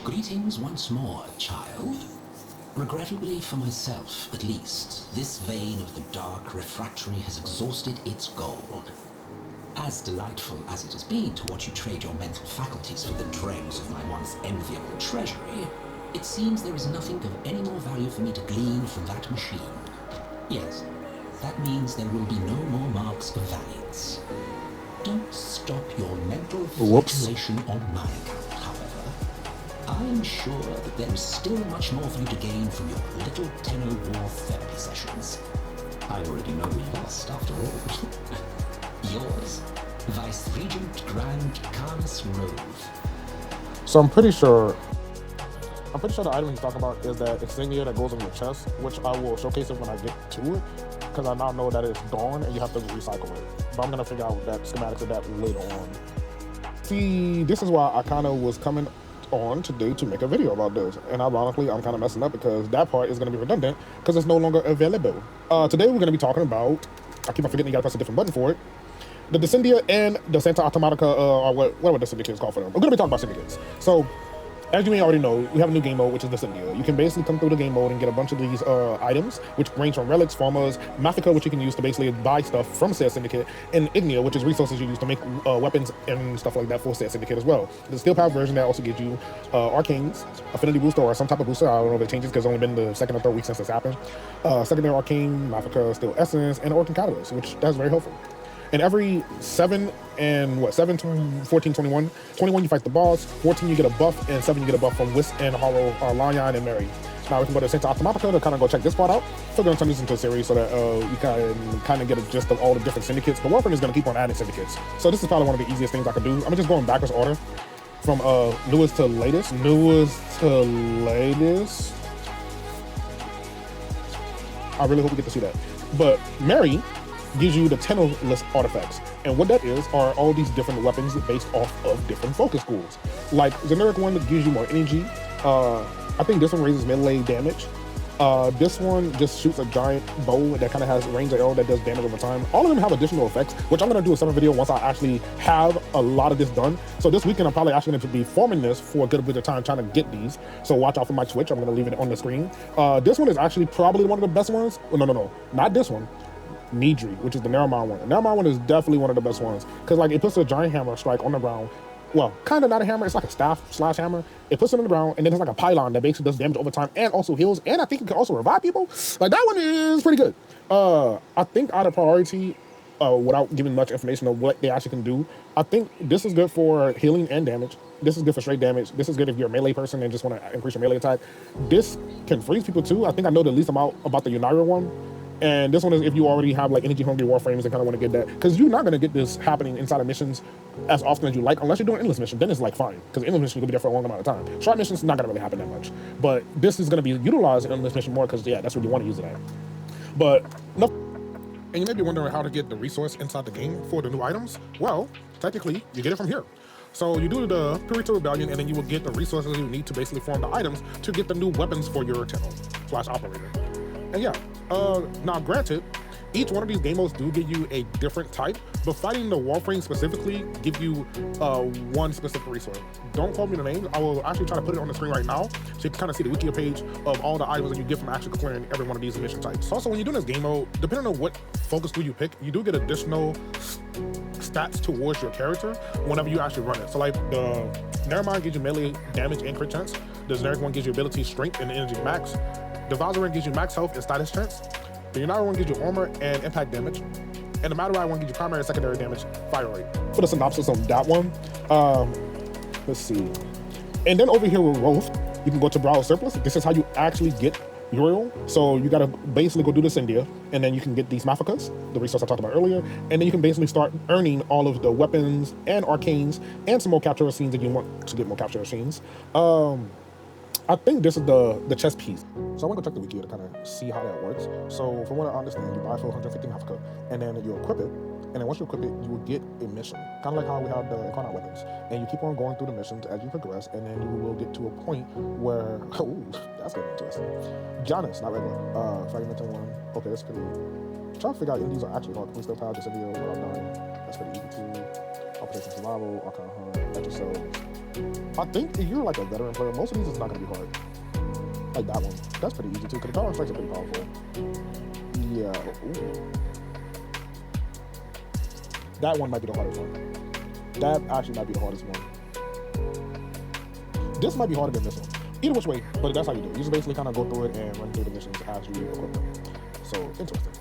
Greetings once more, child. Regrettably for myself, at least, this vein of the dark refractory has exhausted its gold. As delightful as it has been to watch you trade your mental faculties for the dregs of my once enviable treasury, it seems there is nothing of any more value for me to glean from that machine. Yes, that means there will be no more marks of Valiance. Don't stop your mental flagellation on my account, however. I'm sure that there is still much more for you to gain from your little tenor war therapy sessions. I already know we lost, after all. Yours, Vice-Regent Grand Carnus Roathe. So I'm pretty sure the item he's talking about is that Insignia that goes on your chest, which I will showcase it when I get to it, because I now know that it's gone and you have to recycle it. But I'm going to figure out that schematics of that later on. See, this is why I kind of was coming on today to make a video about this. And ironically, I'm kind of messing up because that part is going to be redundant because it's no longer available. Today we're going to be talking about, I keep on forgetting you got to press a different button for it, the Decendia and the Santa Automatica, or what were the syndicates called for them? We're going to be talking about syndicates. So, as you may already know, we have a new game mode, which is Decendia. You can basically come through the game mode and get a bunch of these items, which range from relics, formas, Mafica, which you can use to basically buy stuff from said syndicate, and Ignia, which is resources you use to make weapons and stuff like that for said syndicate as well. The steel power version that also gives you Arcanes, affinity booster, or some type of booster. I don't know if it changes because it's only been the second or third week since this happened. Secondary Arcane, Mafica, Steel Essence, and Orcan Catalyst, which that's very helpful. And every 7 to 14, 21 you fight the boss, 14 you get a buff, and 7 you get a buff from Whis and Hollow, Lion and Mary. Now we can go to Santa Automatica to kind of go check this part out. So we're going to turn this into a series so that you can kind of get a gist of all the different syndicates. But Warframe is going to keep on adding syndicates. So this is probably one of the easiest things I could do. I'm just going backwards order from newest to latest. I really hope we get to see that. But Mary gives you the tenorless artifacts, and what that is are all these different weapons based off of different focus schools. Like the generic one that gives you more energy. I think this one raises melee damage. This one just shoots a giant bow that kind of has range of arrow that does damage over time. All of them have additional effects, which I'm going to do a separate video once I actually have a lot of this done. So this weekend I'm probably actually going to be forming this for a good bit of time trying to get these. So watch out for my Twitch. I'm going to leave it on the screen. This one is actually probably one of the best ones. No, not this one. Nidri, which is the Naramon one. The Naramon one is definitely one of the best ones because like it puts a giant hammer strike on the ground. Well, kind of not a hammer, it's like a staff slash hammer. It puts it on the ground, and then it's like a pylon that basically does damage over time and also heals, and I think it can also revive people. Like that one is pretty good. I think out of priority, without giving much information of what they actually can do, I think this is good for healing and damage. This is good for straight damage. This is good if you're a melee person and just want to increase your melee attack. This can freeze people too. I think I know the least amount about the Unaira one. And this one is if you already have like energy hungry warframes and kind of want to get that, because you're not going to get this happening inside of missions as often as you like, unless you're doing endless mission. Then it's like fine, because endless mission will be there for a long amount of time. Short missions not going to really happen that much, but this is going to be utilized in endless mission more because yeah, that's what you want to use it at. But no. And you may be wondering how to get the resource inside the game for the new items. Well, technically you get it from here. So you do the Perita Rebellion, and then you will get the resources you need to basically form the items to get the new weapons for your Tenno/operator. And yeah, now granted, each one of these game modes do give you a different type, but fighting the warframe specifically give you one specific resource. Don't quote me the names. I will actually try to put it on the screen right now so you can kind of see the wiki page of all the items that you get from actually clearing every one of these mission types. Also, when you're doing this game mode, depending on what focus tool you pick, you do get additional stats towards your character whenever you actually run it. So like the Naramon gives you melee damage and crit chance. The generic one gives you ability, strength, and energy max. The Valzarine gives you max health and status chance. The Unaira one gives you armor and impact damage. And the Madurai one gives you primary and secondary damage, fire rate. For the synopsis on that one, let's see. And then over here with Roathe, you can go to Browse Surplus. This is how you actually get Uriel. So you gotta basically go do the Decendia, and then you can get these Maficas, the resource I talked about earlier, and then you can basically start earning all of the weapons and arcanes and some more capture scenes if you want to get more capture scenes. I think this is the chess piece. So I want to check the wiki to kind of see how that works. So from what I understand, you buy for 150 Mafica, and then you equip it, and then once you equip it, you will get a mission. Kind of like how we have the Incarnate weapons. And you keep on going through the missions as you progress, and then you will get to a point where, oh, that's getting interesting. Janus, not regular. Fragmented one. Okay, that's pretty. Trying to figure out if these are actually hard. Complete still power, Decendia, without dying. That's pretty easy too. Operation Survival, Arcane Hunt, Extra Cells. I think if you're like a veteran player, most of these is not gonna be hard. Like that one, that's pretty easy too, because the Tauron Strikes are pretty powerful. Yeah, ooh. That one might be the hardest one. That actually might be the hardest one. This might be harder than this one. Either which way, but that's how you do it. You just basically kind of go through it and run through the missions as you equip them. So, interesting.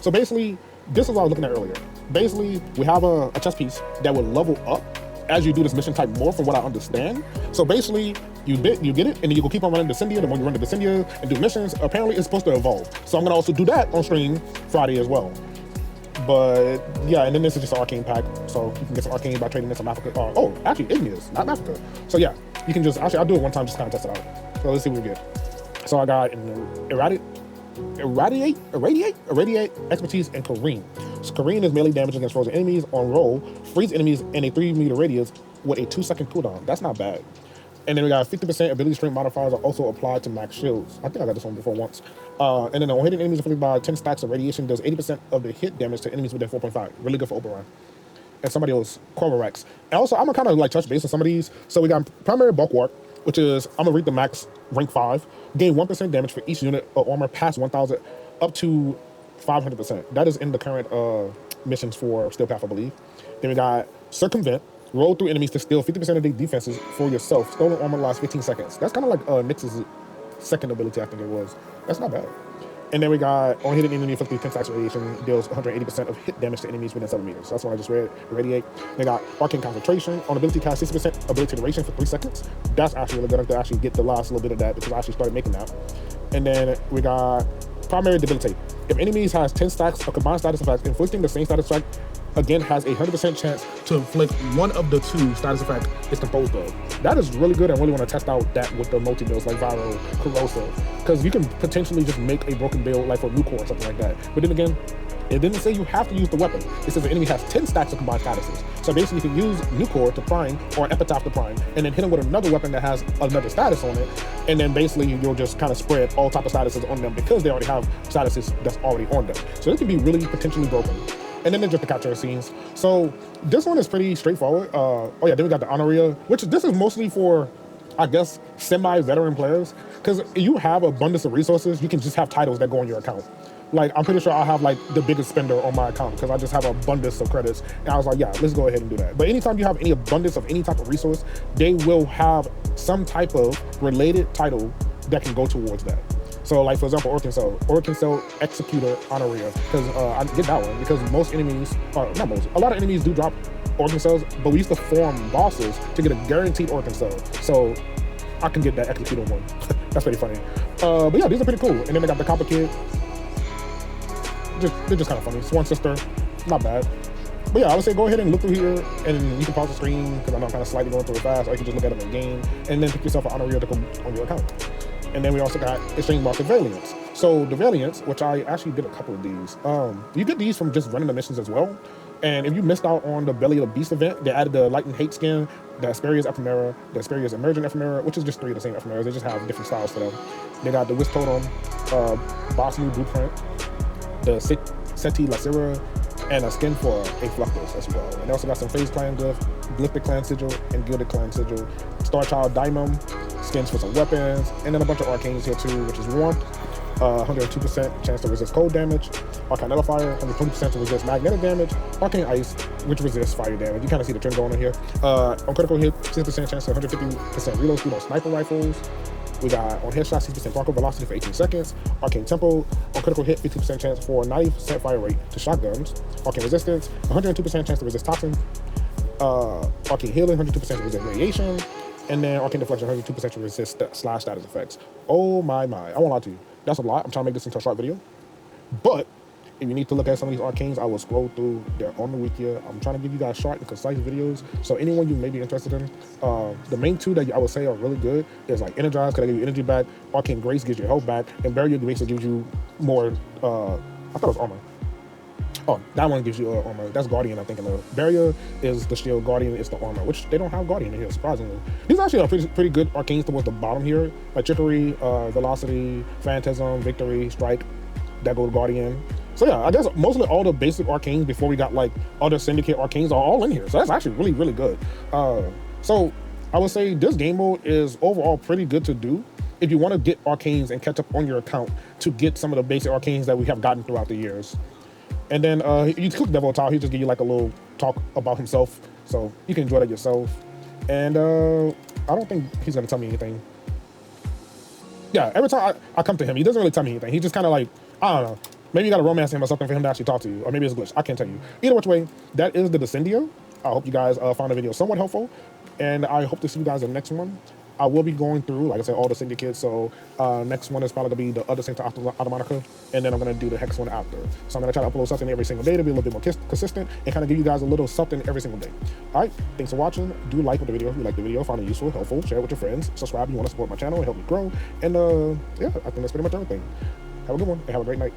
So basically, this is what I was looking at earlier. Basically, we have a chess piece that will level up as you do this mission type more, from what I understand. So basically, you get it, and then you go keep on running Decendia. The more you run the Decendia and do missions, apparently it's supposed to evolve. So I'm gonna also do that on stream Friday as well. But yeah, and then this is just an arcane pack, so you can get some arcane by trading in some Africa. Oh, actually, igneous, not Africa. So yeah, you can just actually I'll do it one time, just kind of test it out. So let's see what we get. So I got irradiate, expertise, and Kareen. So Kareen is melee damage against frozen enemies on roll, freeze enemies in a 3-meter radius with a 2-second cooldown. That's not bad. And then we got 50% ability strength modifiers are also applied to max shields. I think I got this one before once. And then on hitting enemies afflicted by 10 stacks of radiation, does 80% of the hit damage to enemies within 4.5. Really good for Oberon. And somebody else, Corvarex. And also, I'm gonna kind of like touch base on some of these. So we got primary bulwark, which is, I'm gonna read the max rank 5. Gain 1% damage for each unit of armor past 1,000 up to 500%. That is in the current missions for Steel Path, I believe. Then we got Circumvent. Roll through enemies to steal 50% of their defenses for yourself. Stolen armor lasts 15 seconds. That's kind of like Nyx's second ability, I think it was. That's not bad. And then we got on hitting enemy inflicted 10 stacks of radiation deals 180% of hit damage to enemies within 7 meters. So that's what I just read. Irradiate. They got arcane concentration on ability cast 60% ability duration for 3 seconds. That's actually really good. I have to actually get the last little bit of that because I actually started making that. And then we got primary debilitate. If enemies has 10 stacks of combined status effects, inflicting the same status effect again has a 100% chance to inflict one of the 2 status effects it's composed of. That is really good. I really want to test out that with the multi-builds like Viral, Corrosive, because you can potentially just make a broken build like for Nucor or something like that. But then again, it didn't say you have to use the weapon. It says the enemy has 10 stacks of combined statuses. So basically you can use Nucor to prime or Epitaph to prime and then hit him with another weapon that has another status on it. And then basically you'll just kind of spread all type of statuses on them because they already have statuses that's already on them. So this can be really potentially broken. And then just the capture scenes. So this one is pretty straightforward. Oh yeah, then we got the Honoria, which this is mostly for, I guess, semi-veteran players. Because you have abundance of resources, you can just have titles that go on your account. Like, I'm pretty sure I have like the biggest spender on my account because I just have abundance of credits. And I was like, yeah, let's go ahead and do that. But anytime you have any abundance of any type of resource, they will have some type of related title that can go towards that. So like, for example, Orcan Cell Executor Honoria, because I get that one because most enemies, not most, a lot of enemies do drop Orcan Cells, but we used to form bosses to get a guaranteed Orcan Cell. So I can get that Executor one. That's pretty funny. But yeah, these are pretty cool. And then they got the Copper Kid. They're just kind of funny. Swan Sister, not bad. But yeah, I would say go ahead and look through here, and you can pause the screen because I know I'm kind of slightly going through it fast, or you can just look at them in game, and then pick yourself an Honoria to go on your account. And then we also got Extreme Market Valiance. So the Valiance, which I actually did a couple of these, you get these from just running the missions as well. And if you missed out on the Belly of the Beast event, they added the Light and Hate skin, the Asperia's Ephemera, the Asperia's Emergent Ephemera, which is just 3 of the same Ephemeras. They just have different styles for them. They got the Wisp Totem, Boss New Blueprint, the Seti Lacera, and a skin for a Fluctus as well. And they also got some Phase Clan Glyph, Glyphic Clan Sigil, and Gilded Clan Sigil, Star Child Daimon, skins for some weapons, and then a bunch of Arcanes here too, which is Warmth, 102% chance to resist cold damage, Arcane Nullifier, 120% to resist magnetic damage, Arcane Ice, which resists fire damage. You kind of see the trend going on here. On critical hit, 6% chance to 150% reload speed on sniper rifles. We got on headshot, 60% Bronco velocity for 18 seconds. Arcane Tempo, on critical hit, 50% chance for 90% fire rate to shotguns. Arcane Resistance, 102% chance to resist toxin. Arcane Healing, 102% to resist radiation. And then Arcane Deflection, 102% to resist slash status effects. Oh my. I won't lie to you. That's a lot. I'm trying to make this into a short video. But if you need to look at some of these arcanes, I will scroll through. They're on the wiki. I'm trying to give you guys short and concise videos. So anyone you may be interested in, the main 2 that I would say are really good is like Energize, because they give you energy back. Arcane Grace gives you health back. And Barrier Grace gives you more, I thought it was armor. Oh, that one gives you armor. That's Guardian, I think. And the Barrier is the shield. Guardian is the armor, which they don't have Guardian in here, surprisingly. These actually are pretty good arcanes towards the bottom here. Like Trickery, Velocity, Phantasm, Victory, Strike, that go to Guardian. So yeah, I guess mostly all the basic arcanes before we got like other Syndicate arcanes are all in here. So that's actually really, really good. So I would say this game mode is overall pretty good to do if you want to get Arcanes and catch up on your account to get some of the basic Arcanes that we have gotten throughout the years. And then you click Devil Tile, he just give you like a little talk about himself, so you can enjoy that yourself. And I don't think he's gonna tell me anything. Yeah, every time I come to him, he doesn't really tell me anything. He just kind of like, I don't know, maybe you gotta romance him or something for him to actually talk to you, or maybe it's a glitch. I can't tell you. Either which way, that is the Decendia. I hope you guys found the video somewhat helpful, and I hope to see you guys in the next one. I will be going through, like I said, all the Syndicates, so next one is probably going to be the other Saint Automatica, and then I'm going to do the Hex one after. So I'm going to try to upload something every single day to be a little bit more consistent and kind of give you guys a little something every single day. All right, thanks for watching. Do like the video if you like the video, find it useful, helpful, share it with your friends, subscribe if you want to support my channel and help me grow, and yeah, I think that's pretty much everything. Have a good one, and have a great night.